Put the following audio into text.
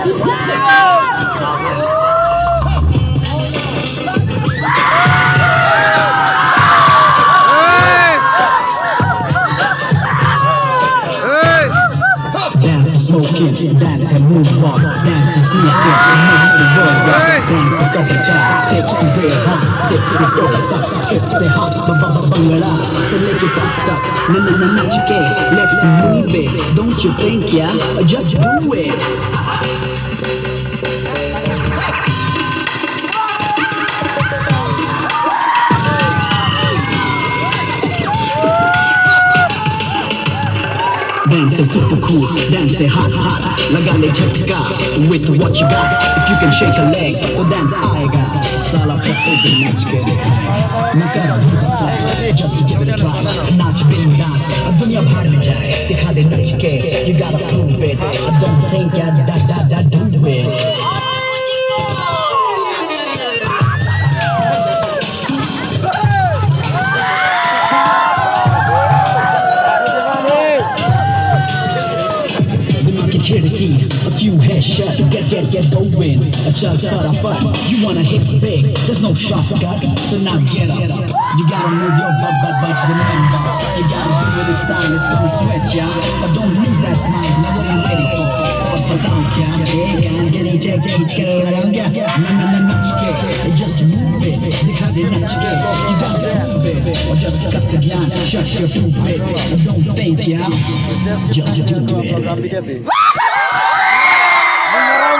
Dance smoking, dance and move on. Dance is sneaking, and make the world rock. Dance is double tap, takes you real hot. Take the dope up, hit the hot, bangala. So make it up, na nachke. Let's move it. Don't you think, yeah? Just do it. Dance is super cool, dance is hot hot. लगा ले झटका with what you got. If you can shake a leg, तो dance आएगा. साला पत्ते पे नाच के नकर just give it a try. नाच बिंदास, दुनिया भर में जाए. दिखा दे नाच के, you gotta prove it. I don't think I do it. खिड़की a few heads shut get going अच्छा फटाफट you wanna hit big there's no shortcut so now get up you gotta move your butt remember you gotta do it this time it's gonna sweat ya but don't lose that smile now what are you waiting for और बताओ क्या एक get it check लगाऊंगा ना नाच के just move it दिखा दे नाच के you gotta move it और just cut the ज्ञान shut your stupid don't think ya just do it